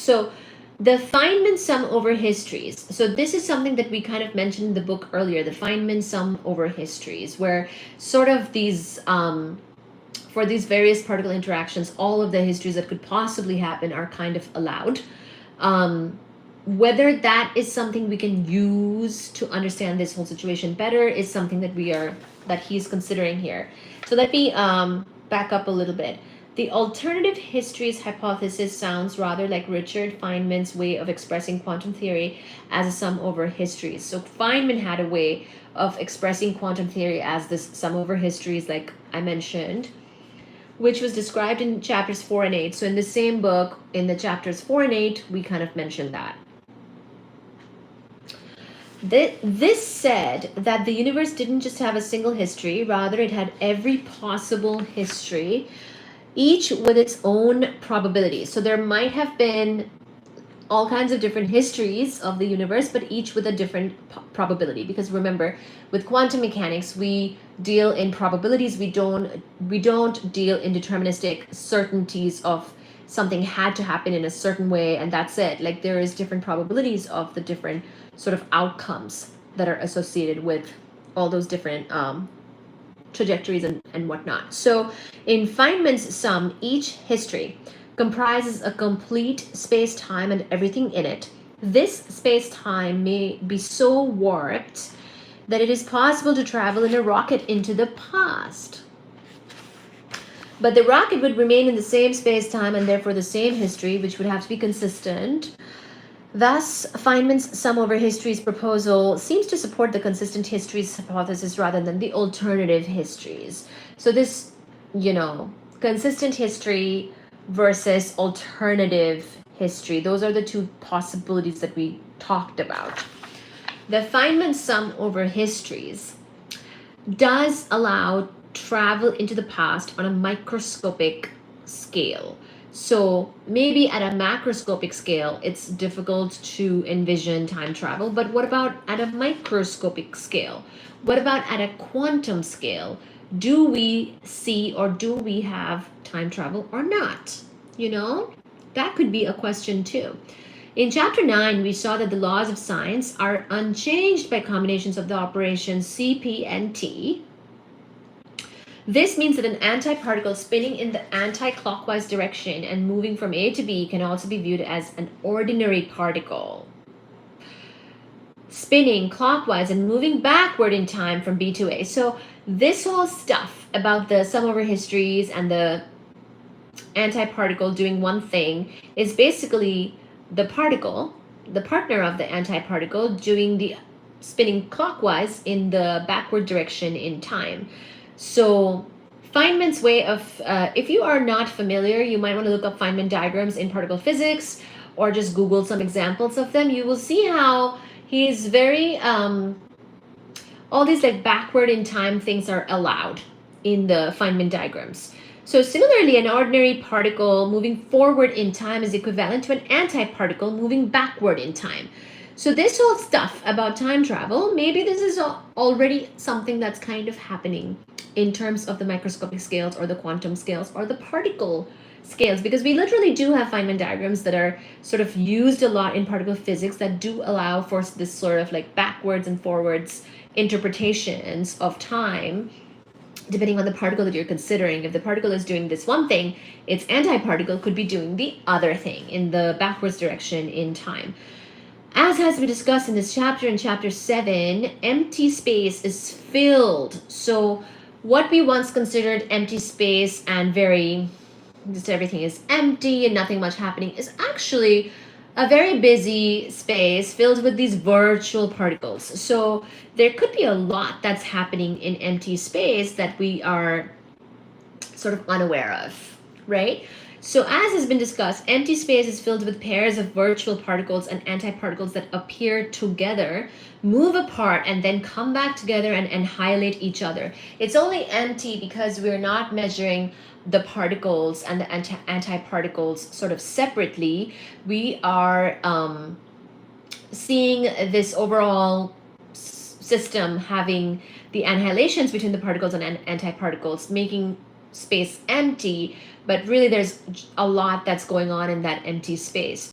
So the Feynman sum over histories. So this is something that we kind of mentioned in the book earlier, the Feynman sum over histories, where sort of these, for these various particle interactions, all of the histories that could possibly happen are kind of allowed. Whether that is something we can use to understand this whole situation better is something that he's considering here. So let me back up a little bit. The alternative histories hypothesis sounds rather like Richard Feynman's way of expressing quantum theory as a sum over histories. So Feynman had a way of expressing quantum theory as this sum over histories, like I mentioned, which was described in chapters 4 and 8. So in the same book, in the chapters 4 and 8, we kind of mentioned that. This said that the universe didn't just have a single history, rather it had every possible history, each with its own probability. So there might have been all kinds of different histories of the universe, but each with a different probability. Because remember, with quantum mechanics, we deal in probabilities. We don't deal in deterministic certainties of something had to happen in a certain way, and that's it. Like there is different probabilities of the different sort of outcomes that are associated with all those different trajectories and whatnot. So in Feynman's sum, each history comprises a complete space-time and everything in it. This space-time may be so warped that it is possible to travel in a rocket into the past. But the rocket would remain in the same space-time and therefore the same history, which would have to be consistent. Thus, Feynman's sum over histories proposal seems to support the consistent histories hypothesis rather than the alternative histories. So this, consistent history versus alternative history, those are the two possibilities that we talked about. The Feynman sum over histories does allow travel into the past on a microscopic scale. So maybe at a macroscopic scale, it's difficult to envision time travel, but what about at a microscopic scale? What about at a quantum scale? Do we see or do we have time travel or not? That could be a question too. In chapter 9, we saw that the laws of science are unchanged by combinations of the operations C, P, and T. This means that an antiparticle spinning in the anti-clockwise direction and moving from A to B can also be viewed as an ordinary particle, spinning clockwise and moving backward in time from B to A. So this whole stuff about the sum over histories and the antiparticle doing one thing is basically the particle, the partner of the antiparticle, doing the spinning clockwise in the backward direction in time. So Feynman's way of, if you are not familiar, you might want to look up Feynman diagrams in particle physics or just Google some examples of them. You will see how he's very, all these like backward in time things are allowed in the Feynman diagrams. So similarly, an ordinary particle moving forward in time is equivalent to an antiparticle moving backward in time. So this whole stuff about time travel, maybe this is already something that's kind of happening in terms of the microscopic scales or the quantum scales or the particle scales, because we literally do have Feynman diagrams that are sort of used a lot in particle physics that do allow for this sort of like backwards and forwards interpretations of time, depending on the particle that you're considering. If the particle is doing this one thing, its antiparticle could be doing the other thing in the backwards direction in time. As has been discussed in this chapter, in chapter 7, empty space is filled. So what we once considered empty space and just everything is empty and nothing much happening is actually a very busy space filled with these virtual particles. So there could be a lot that's happening in empty space that we are sort of unaware of, right? So as has been discussed, empty space is filled with pairs of virtual particles and antiparticles that appear together, move apart, and then come back together and annihilate each other. It's only empty because we're not measuring the particles and the antiparticles sort of separately. We are seeing this overall system having the annihilations between the particles and antiparticles, making space empty, but really there's a lot that's going on in that empty space.